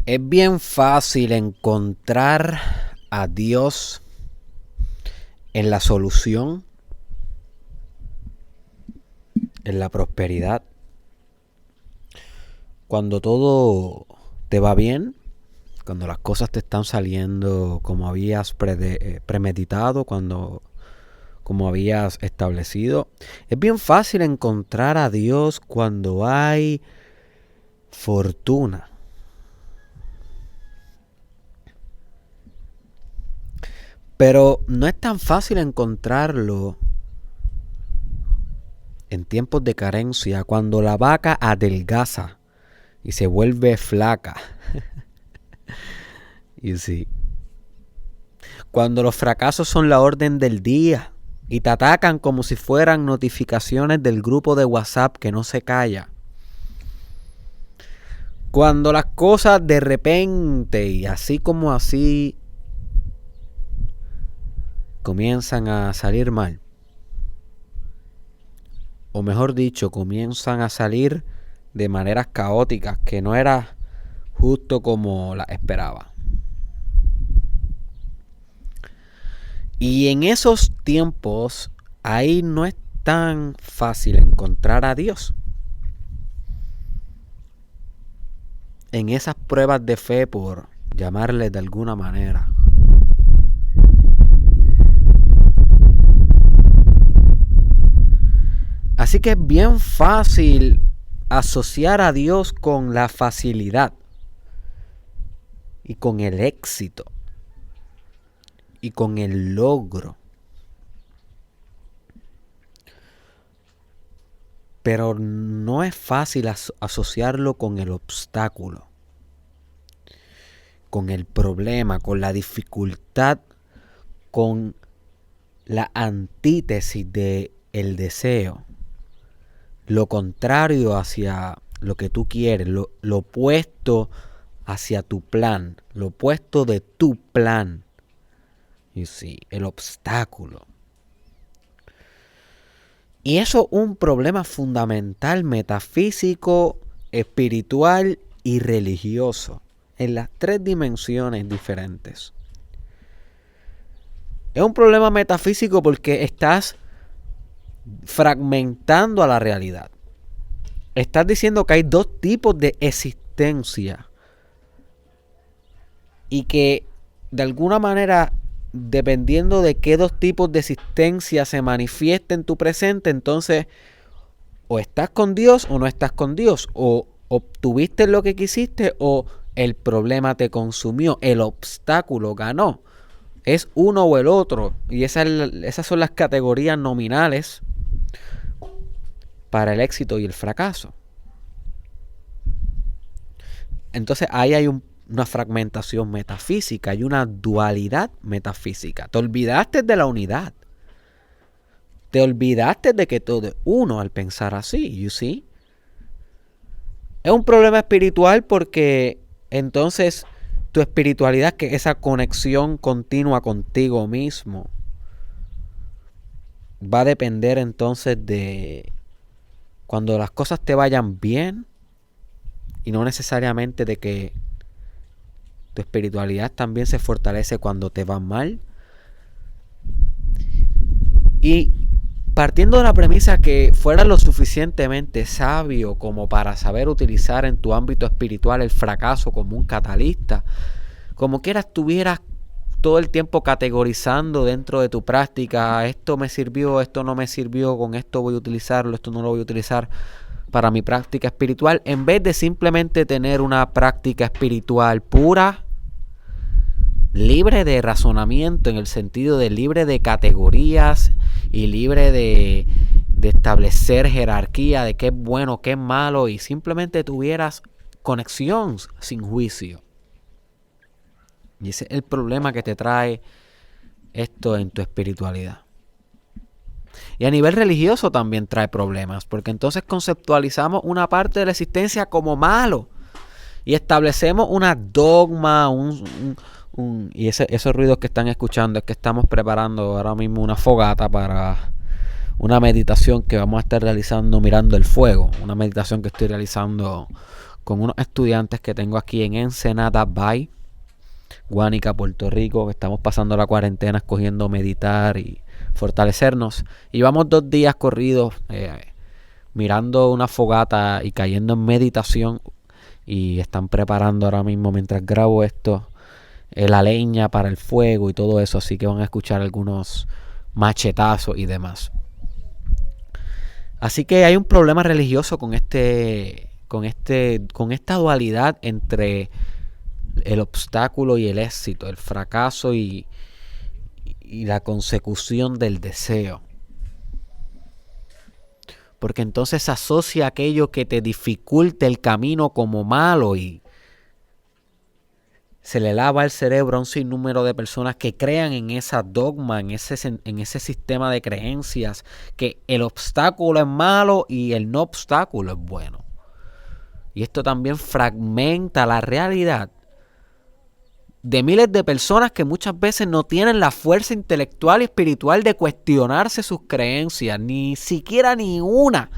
Es bien fácil encontrar a Dios en la solución, en la prosperidad. Cuando todo te va bien, cuando las cosas te están saliendo como habías premeditado, como habías establecido. Es bien fácil encontrar a Dios cuando hay fortuna. Pero no es tan fácil encontrarlo en tiempos de carencia, cuando la vaca adelgaza y se vuelve flaca. Y sí. Cuando los fracasos son la orden del día y te atacan como si fueran notificaciones del grupo de WhatsApp que no se calla. Cuando las cosas de repente y así como así comienzan a salir mal. O mejor dicho, comienzan a salir de maneras caóticas que no era justo como las esperaba. Y en esos tiempos, ahí no es tan fácil encontrar a Dios. En esas pruebas de fe, por llamarles de alguna manera. Así que es bien fácil asociar a Dios con la facilidad y con el éxito y con el logro. Pero no es fácil asociarlo con el obstáculo, con el problema, con la dificultad, con la antítesis del deseo. Lo contrario hacia lo que tú quieres, lo opuesto hacia tu plan, lo opuesto de tu plan. Y sí, el obstáculo. Y eso es un problema fundamental, metafísico, espiritual y religioso, en las tres dimensiones diferentes. Es un problema metafísico porque estás fragmentando a la realidad. Estás diciendo que hay dos tipos de existencia y que de alguna manera, dependiendo de qué dos tipos de existencia se manifiesta en tu presente, entonces o estás con Dios o no estás con Dios, o obtuviste lo que quisiste o el problema te consumió, el obstáculo ganó. Es uno o el otro, y esas son las categorías nominales para el éxito y el fracaso. Entonces ahí hay una fragmentación metafísica, hay una dualidad metafísica. Te olvidaste de la unidad. Te olvidaste de que todo es uno al pensar así, you see. Es un problema espiritual porque entonces tu espiritualidad, que es esa conexión continua contigo mismo, va a depender entonces de cuando las cosas te vayan bien y no necesariamente de que tu espiritualidad también se fortalece cuando te va mal. Y partiendo de la premisa que fueras lo suficientemente sabio como para saber utilizar en tu ámbito espiritual el fracaso como un catalista, como quiera estuvieras todo el tiempo categorizando dentro de tu práctica, esto me sirvió, esto no me sirvió, con esto voy a utilizarlo, esto no lo voy a utilizar para mi práctica espiritual, en vez de simplemente tener una práctica espiritual pura, libre de razonamiento, en el sentido de libre de categorías y libre de establecer jerarquía de qué es bueno, qué es malo, y simplemente tuvieras conexión sin juicio. Y ese es el problema que te trae esto en tu espiritualidad. Y a nivel religioso también trae problemas, porque entonces conceptualizamos una parte de la existencia como malo y establecemos una dogma, y esos ruidos que están escuchando es que estamos preparando ahora mismo una fogata para una meditación que vamos a estar realizando mirando el fuego, una meditación que estoy realizando con unos estudiantes que tengo aquí en Ensenada Bay, Guánica, Puerto Rico, que estamos pasando la cuarentena escogiendo meditar y fortalecernos. Y vamos 2 días corridos mirando una fogata y cayendo en meditación. Y están preparando ahora mismo, mientras grabo esto, la leña para el fuego y todo eso. Así que van a escuchar algunos machetazos y demás. Así que hay un problema religioso con esta dualidad entre el obstáculo y el éxito, el fracaso y la consecución del deseo. Porque entonces se asocia aquello que te dificulte el camino como malo y se le lava el cerebro a un sinnúmero de personas que crean en esa dogma, en ese sistema de creencias, que el obstáculo es malo y el no obstáculo es bueno. Y esto también fragmenta la realidad de miles de personas que muchas veces no tienen la fuerza intelectual y espiritual de cuestionarse sus creencias, ni siquiera ni una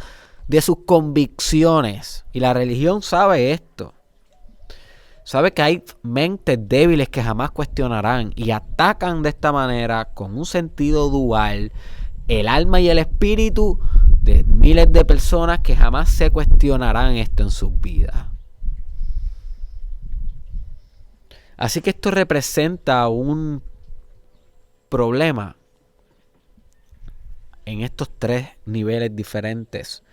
de sus convicciones. Y la religión sabe esto. Sabe que hay mentes débiles que jamás cuestionarán y atacan de esta manera, con un sentido dual, el alma y el espíritu de miles de personas que jamás se cuestionarán esto en sus vidas. Así que esto representa un problema en estos 3 niveles diferentes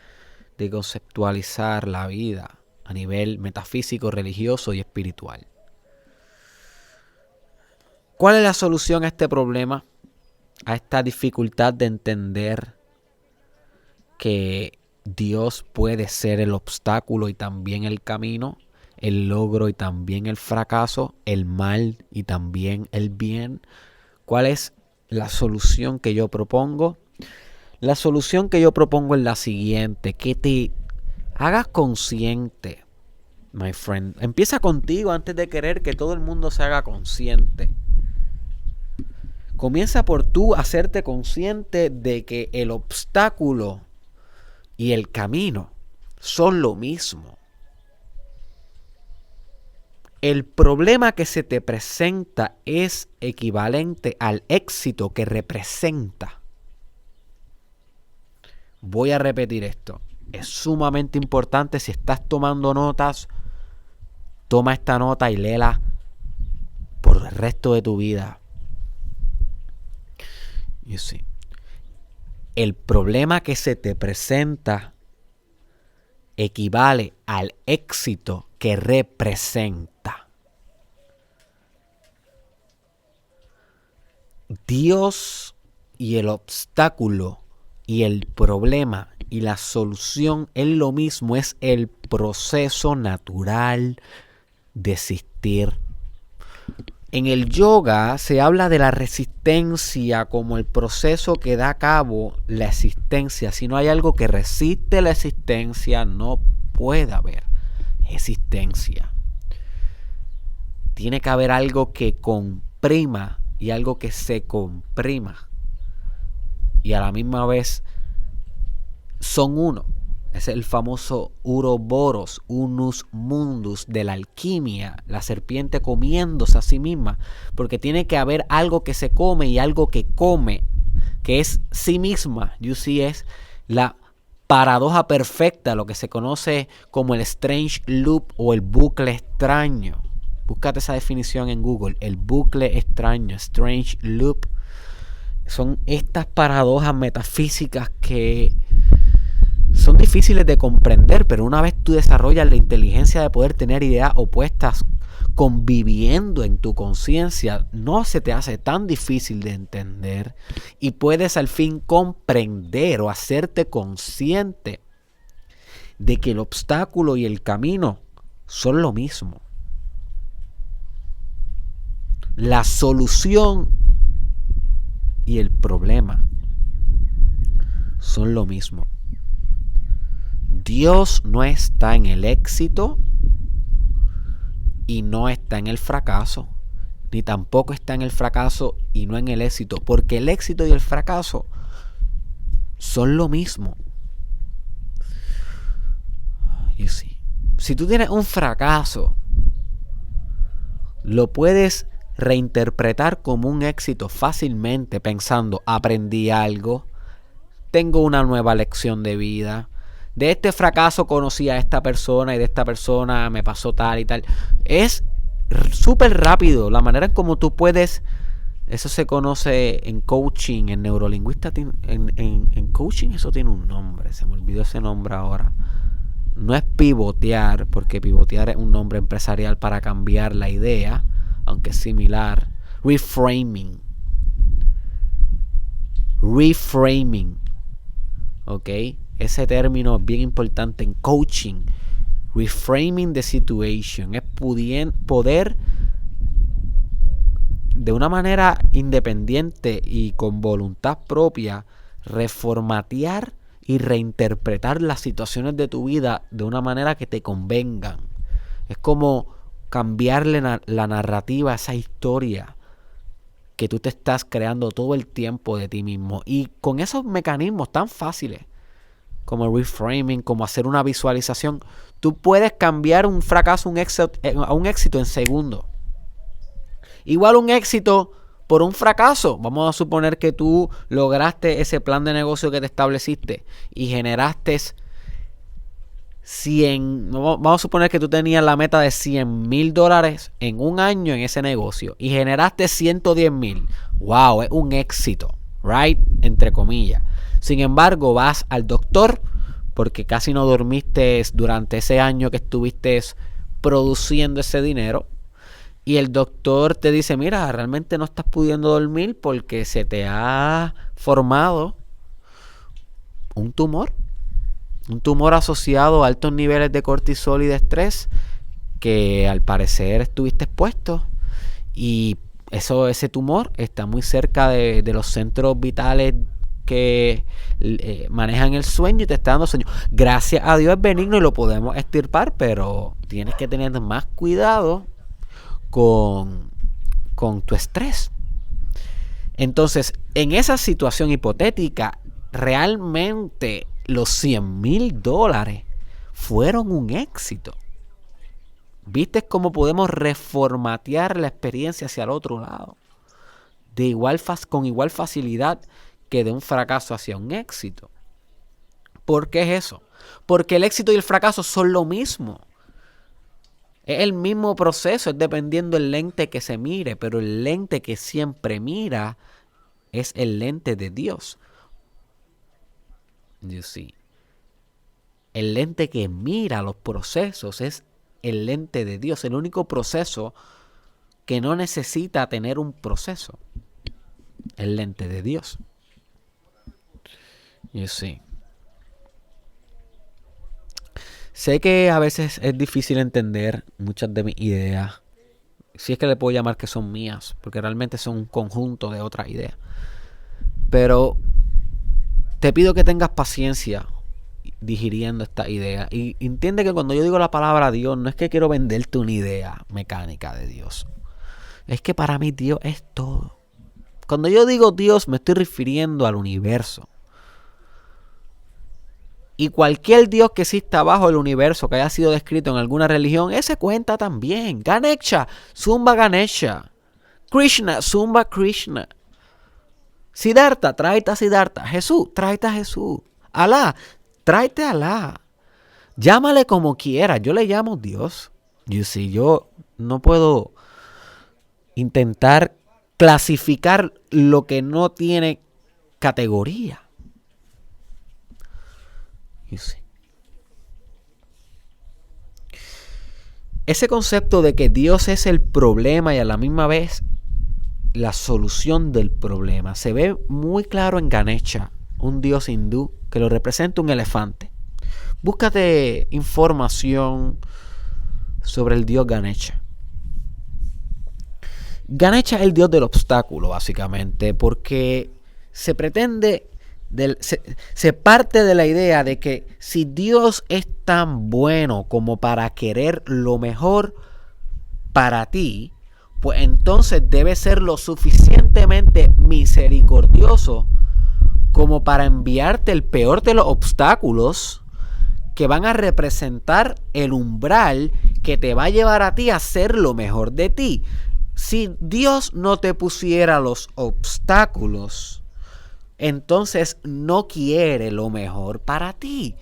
de conceptualizar la vida a nivel metafísico, religioso y espiritual. ¿Cuál es la solución a este problema? A esta dificultad de entender que Dios puede ser el obstáculo y también el camino, el logro y también el fracaso, el mal y también el bien. ¿Cuál es la solución que yo propongo? La solución que yo propongo es la siguiente: que te hagas consciente, my friend. Empieza contigo antes de querer que todo el mundo se haga consciente. Comienza por tú hacerte consciente de que el obstáculo y el camino son lo mismo. El problema que se te presenta es equivalente al éxito que representa. Voy a repetir esto. Es sumamente importante. Si estás tomando notas, toma esta nota y léela por el resto de tu vida. You see. El problema que se te presenta equivale al éxito que representa. Dios y el obstáculo y el problema y la solución es lo mismo, es el proceso natural de existir. En el yoga se habla de la resistencia como el proceso que da a cabo la existencia. Si no hay algo que resiste la existencia, no puede haber existencia. Tiene que haber algo que comprima y algo que se comprima. Y a la misma vez son uno. Es el famoso Uroboros, Unus Mundus de la alquimia, la serpiente comiéndose a sí misma, porque tiene que haber algo que se come y algo que come, que es sí misma. You see, es la paradoja perfecta, lo que se conoce como el strange loop o el bucle extraño. Búscate esa definición en Google, el bucle extraño, strange loop. Son estas paradojas metafísicas que son difíciles de comprender, pero una vez tú desarrollas la inteligencia de poder tener ideas opuestas conviviendo en tu conciencia, no se te hace tan difícil de entender y puedes al fin comprender o hacerte consciente de que el obstáculo y el camino son lo mismo. La solución y el problema son lo mismo. Dios no está en el éxito y no está en el fracaso, ni tampoco está en el fracaso y no en el éxito, porque el éxito y el fracaso son lo mismo. You see. Si tú tienes un fracaso, lo puedes reinterpretar como un éxito fácilmente pensando, aprendí algo, tengo una nueva lección de vida, de este fracaso conocí a esta persona y de esta persona me pasó tal y tal. Es súper rápido la manera en cómo tú puedes, eso se conoce en coaching, en neurolingüista, en coaching eso tiene un nombre, se me olvidó ese nombre ahora. No es pivotear, porque pivotear es un nombre empresarial para cambiar la idea, aunque es similar. Reframing. ¿Ok? Ese término es bien importante en coaching. Reframing the situation. Es poder de una manera independiente y con voluntad propia reformatear y reinterpretar las situaciones de tu vida de una manera que te convengan. Es como cambiarle la narrativa a esa historia que tú te estás creando todo el tiempo de ti mismo. Y con esos mecanismos tan fáciles como el reframing, como hacer una visualización, tú puedes cambiar un fracaso a un éxito en segundos. Igual un éxito por un fracaso. Vamos a suponer que tú lograste ese plan de negocio que te estableciste y generaste 100, vamos a suponer que tú tenías la meta de $100,000 en un año en ese negocio y generaste 110,000. Wow, es un éxito, right? Entre comillas. Sin embargo, vas al doctor porque casi no dormiste durante ese año que estuviste produciendo ese dinero. Y el doctor te dice, mira, realmente no estás pudiendo dormir porque se te ha formado un tumor. Un tumor asociado a altos niveles de cortisol y de estrés que al parecer estuviste expuesto. Y ese tumor está muy cerca de los centros vitales que manejan el sueño y te está dando sueño. Gracias a Dios es benigno y lo podemos extirpar, pero tienes que tener más cuidado con tu estrés. Entonces, en esa situación hipotética, realmente los $100,000 fueron un éxito. ¿Viste cómo podemos reformatear la experiencia hacia el otro lado? Con igual facilidad que de un fracaso hacia un éxito. ¿Por qué es eso? Porque el éxito y el fracaso son lo mismo. Es el mismo proceso, es dependiendo del lente que se mire, pero el lente que siempre mira es el lente de Dios. You see. El lente que mira los procesos es el lente de Dios, el único proceso que no necesita tener un proceso. El lente de Dios. You see. Sé que a veces es difícil entender muchas de mis ideas. Si es que le puedo llamar que son mías, porque realmente son un conjunto de otras ideas. Pero te pido que tengas paciencia digiriendo esta idea. Y entiende que cuando yo digo la palabra Dios, no es que quiero venderte una idea mecánica de Dios. Es que para mí Dios es todo. Cuando yo digo Dios, me estoy refiriendo al universo. Y cualquier Dios que exista bajo el universo, que haya sido descrito en alguna religión, ese cuenta también. Ganesha, Zumba Ganesha. Krishna, Zumba Krishna. Siddhartha, tráete a Siddhartha. Jesús, tráete a Jesús. Alá, tráete a Alá. Llámale como quieras. Yo le llamo Dios. Yo no puedo intentar clasificar lo que no tiene categoría. Ese concepto de que Dios es el problema y a la misma vez la solución del problema se ve muy claro en Ganesha, un dios hindú que lo representa un elefante. Búscate información sobre el dios Ganesha. Ganesha es el dios del obstáculo, básicamente, porque se pretende, se parte de la idea de que si Dios es tan bueno como para querer lo mejor para ti, pues entonces debe ser lo suficientemente misericordioso como para enviarte el peor de los obstáculos que van a representar el umbral que te va a llevar a ti a ser lo mejor de ti. Si Dios no te pusiera los obstáculos, entonces no quiere lo mejor para ti.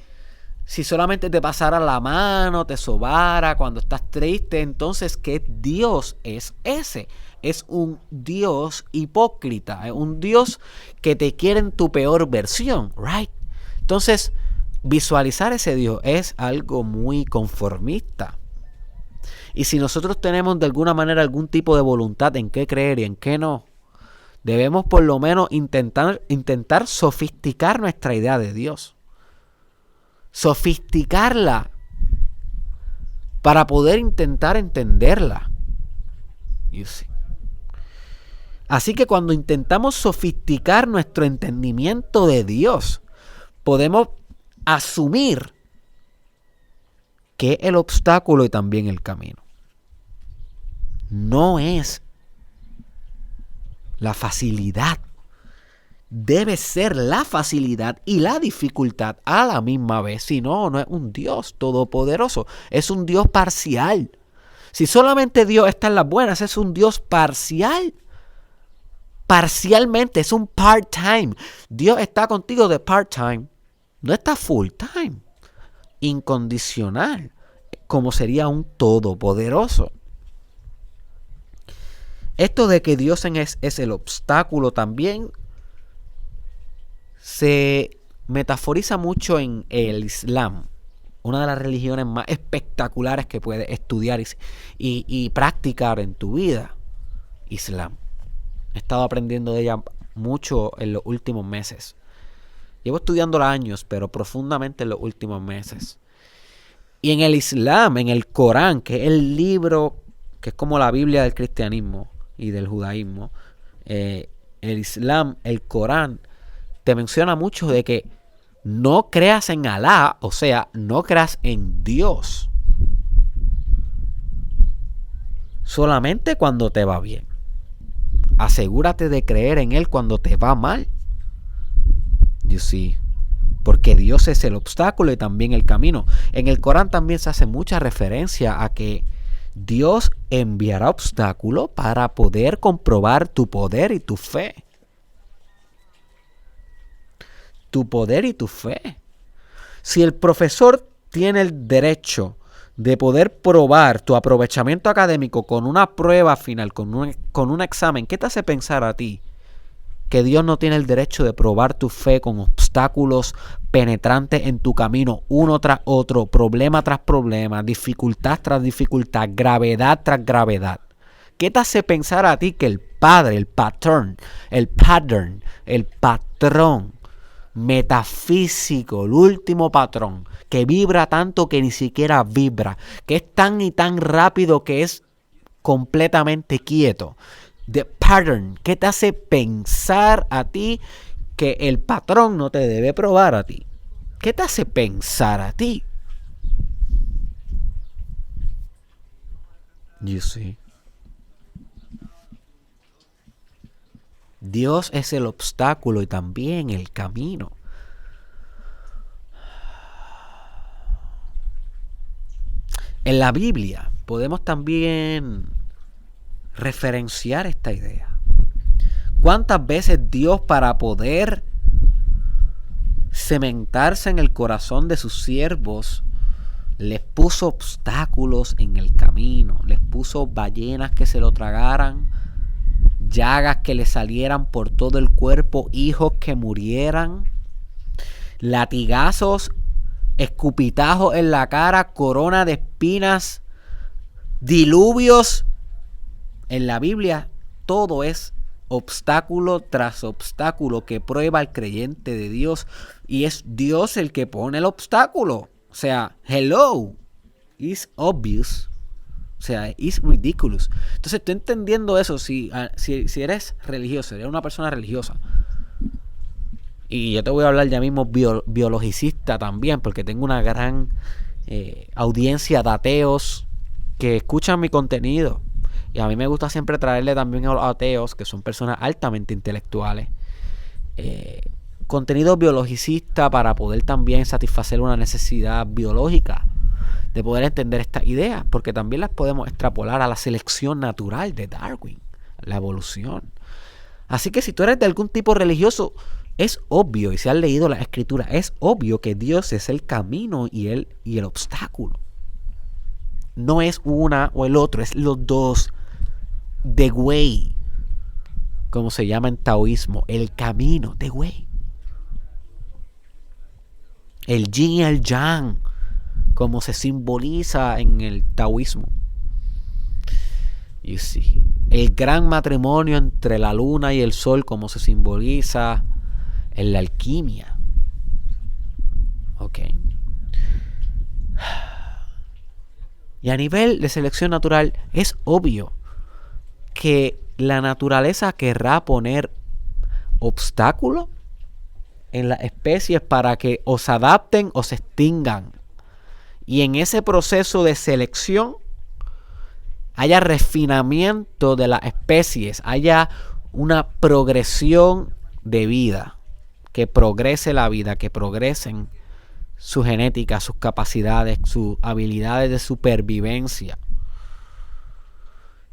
Si solamente te pasara la mano, te sobara cuando estás triste, entonces ¿qué Dios es ese? Es un Dios hipócrita, es un Dios que te quiere en tu peor versión, right? Entonces, visualizar ese Dios es algo muy conformista. Y si nosotros tenemos de alguna manera algún tipo de voluntad en qué creer y en qué no, debemos por lo menos intentar sofisticar nuestra idea de Dios. Sofisticarla para poder intentar entenderla. You see. Así que cuando intentamos sofisticar nuestro entendimiento de Dios, podemos asumir que el obstáculo y también el camino no es la facilidad. Debe ser la facilidad y la dificultad a la misma vez. Si no, no es un Dios todopoderoso. Es un Dios parcial. Si solamente Dios está en las buenas, es un Dios parcial. Parcialmente, es un part-time. Dios está contigo de part-time. No está full-time. Incondicional. Como sería un todopoderoso. Esto de que Dios es el obstáculo también se metaforiza mucho en el Islam, una de las religiones más espectaculares que puedes estudiar y practicar en tu vida. Islam. He estado aprendiendo de ella mucho en los últimos meses. Llevo estudiándola años, pero profundamente en los últimos meses. Y en el Islam, en el Corán, que es el libro que es como la Biblia del cristianismo y del judaísmo, el Islam, el Corán, te menciona mucho de que no creas en Alá, o sea, no creas en Dios. Solamente cuando te va bien. Asegúrate de creer en Él cuando te va mal. You see. Porque Dios es el obstáculo y también el camino. En el Corán también se hace mucha referencia a que Dios enviará obstáculos para poder comprobar tu poder y tu fe. Tu poder y tu fe. Si el profesor tiene el derecho de poder probar tu aprovechamiento académico con una prueba final, con un examen, ¿qué te hace pensar a ti que Dios no tiene el derecho de probar tu fe con obstáculos penetrantes en tu camino, uno tras otro, problema tras problema, dificultad tras dificultad, gravedad tras gravedad? ¿Qué te hace pensar a ti que el Padre, el patrón metafísico, el último patrón, que vibra tanto que ni siquiera vibra, que es tan y tan rápido que es completamente quieto? The pattern, ¿qué te hace pensar a ti que el patrón no te debe probar a ti? ¿Qué te hace pensar a ti? You see. Dios es el obstáculo y también el camino. En la Biblia podemos también referenciar esta idea. ¿Cuántas veces Dios, para poder cementarse en el corazón de sus siervos, les puso obstáculos en el camino? Les puso ballenas que se lo tragaran, llagas que le salieran por todo el cuerpo, hijos que murieran, latigazos, escupitajos en la cara, corona de espinas, diluvios. En la Biblia todo es obstáculo tras obstáculo que prueba al creyente de Dios, y es Dios el que pone el obstáculo. O sea, hello, it's obvious. O sea, it's ridiculous. Entonces, tú entendiendo eso, si eres religioso, eres una persona religiosa, y yo te voy a hablar ya mismo biologicista también, porque tengo una gran audiencia de ateos que escuchan mi contenido. Y a mí me gusta siempre traerle también a los ateos, que son personas altamente intelectuales, contenido biologicista para poder también satisfacer una necesidad biológica de poder entender estas ideas, porque también las podemos extrapolar a la selección natural de Darwin, la evolución. Así que si tú eres de algún tipo religioso, es obvio, y si has leído la escritura, es obvio que Dios es el camino y el obstáculo. No es una o el otro, es los dos. The way, como se llama en taoísmo, el camino, the way. El yin y el yang, como se simboliza en el taoísmo. You see. El gran matrimonio entre la luna y el sol, como se simboliza en la alquimia. Ok. Y a nivel de selección natural, es obvio que la naturaleza querrá poner obstáculos en las especies para que o se adapten o se extingan. Y en ese proceso de selección haya refinamiento de las especies, haya una progresión de vida, que progrese la vida, que progresen su genética, sus capacidades, sus habilidades de supervivencia.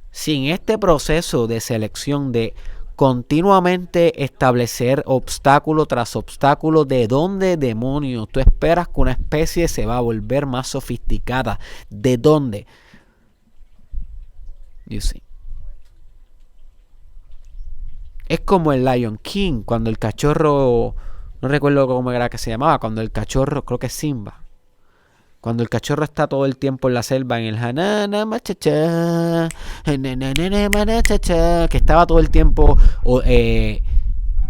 Sin este proceso de selección, de continuamente establecer obstáculo tras obstáculo, ¿de dónde demonios tú esperas que una especie se va a volver más sofisticada? ¿De dónde? You see. Es como el Lion King, cuando el cachorro, no recuerdo cómo era que se llamaba, cuando el cachorro, creo que es Simba, cuando el cachorro está todo el tiempo en la selva, en el Hanana Machacha, que estaba todo el tiempo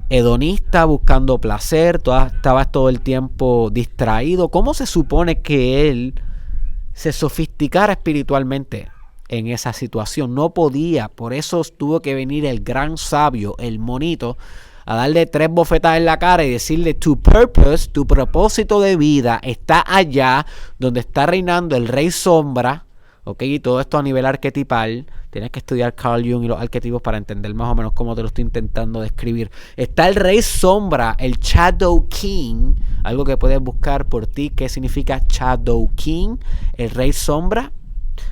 hedonista, buscando placer, estaba todo el tiempo distraído. ¿Cómo se supone que él se sofisticara espiritualmente en esa situación? No podía, por eso tuvo que venir el gran sabio, el monito, a darle 3 bofetadas en la cara y decirle: tu purpose, tu propósito de vida está allá donde está reinando el rey sombra. Ok, y todo esto a nivel arquetipal. Tienes que estudiar Carl Jung y los arquetipos para entender más o menos cómo te lo estoy intentando describir. Está el rey sombra, el Shadow King, algo que puedes buscar por ti. ¿Qué significa Shadow King? El rey sombra,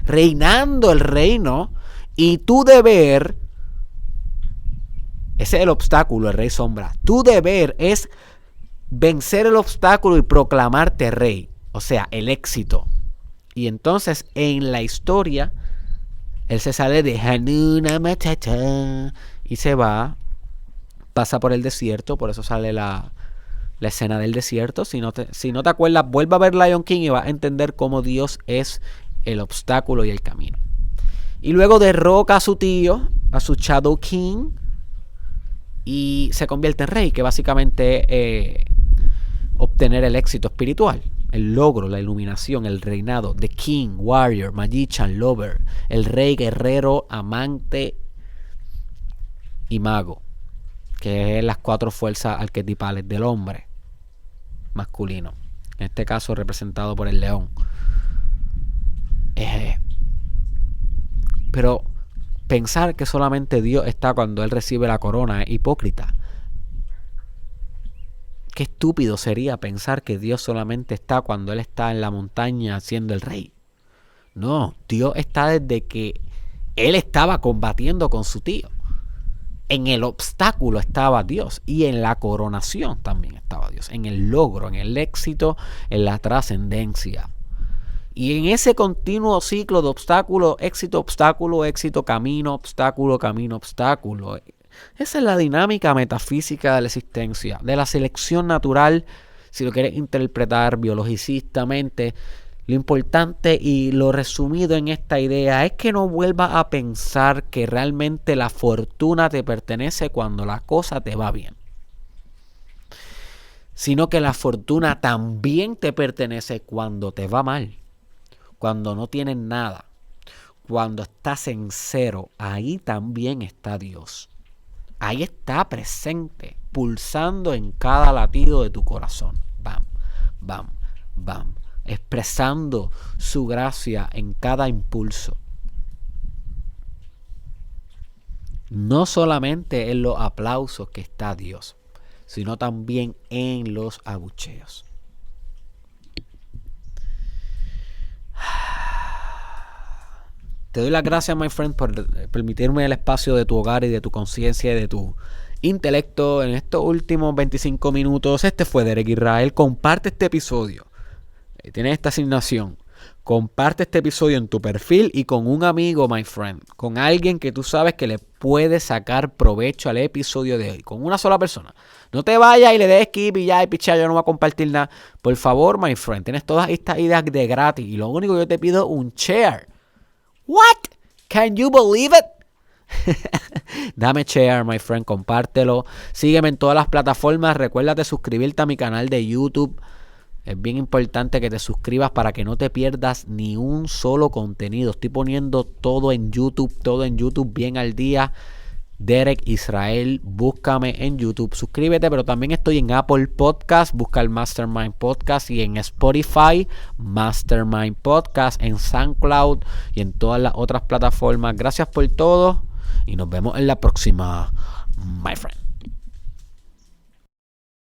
reinando el reino, y tu deber, ese es el obstáculo, el rey sombra. Tu deber es vencer el obstáculo y proclamarte rey, o sea, el éxito. Y entonces en la historia, él se sale de Hanuna Machacha y se va, pasa por el desierto, por eso sale la escena del desierto. Si no te acuerdas, vuelve a ver Lion King y vas a entender cómo Dios es el obstáculo y el camino. Y luego derroca a su tío, a su Shadow King, y se convierte en rey, que básicamente obtener el éxito espiritual, el logro, la iluminación, el reinado, the king, warrior, magician, lover, el rey, guerrero, amante y mago, que es las 4 fuerzas arquetipales del hombre masculino, en este caso representado por el león. Pero pensar que solamente Dios está cuando Él recibe la corona es hipócrita. Qué estúpido sería pensar que Dios solamente está cuando Él está en la montaña siendo el rey. No, Dios está desde que Él estaba combatiendo con su tío. En el obstáculo estaba Dios, y en la coronación también estaba Dios, en el logro, en el éxito, en la trascendencia. Y en ese continuo ciclo de obstáculo, éxito, camino, obstáculo. Esa es la dinámica metafísica de la existencia, de la selección natural. Si lo quieres interpretar biologicistamente, lo importante y lo resumido en esta idea es que no vuelvas a pensar que realmente la fortuna te pertenece cuando la cosa te va bien, sino que la fortuna también te pertenece cuando te va mal. Cuando no tienes nada, cuando estás en cero, ahí también está Dios. Ahí está presente, pulsando en cada latido de tu corazón. Bam, bam, bam. Expresando su gracia en cada impulso. No solamente en los aplausos que está Dios, sino también en los abucheos. Te doy las gracias, my friend, por permitirme el espacio de tu hogar y de tu conciencia y de tu intelecto en estos últimos 25 minutos. Este fue Derek Israel. Comparte este episodio. Tienes esta asignación. Comparte este episodio en tu perfil y con un amigo, my friend. Con alguien que tú sabes que le puede sacar provecho al episodio de hoy. Con una sola persona. No te vayas y le des skip y ya, y picha, yo no voy a compartir nada. Por favor, my friend, tienes todas estas ideas de gratis. Y lo único que yo te pido es un share. What? Can you believe it? Dame share, my friend, compártelo. Sígueme en todas las plataformas. Recuérdate suscribirte a mi canal de YouTube. Es bien importante que te suscribas para que no te pierdas ni un solo contenido. Estoy poniendo todo en YouTube bien al día. Derek Israel, búscame en YouTube, suscríbete, pero también estoy en Apple Podcast, busca el Mastermind Podcast, y en Spotify, Mastermind Podcast, en SoundCloud y en todas las otras plataformas. Gracias por todo y nos vemos en la próxima, my friend.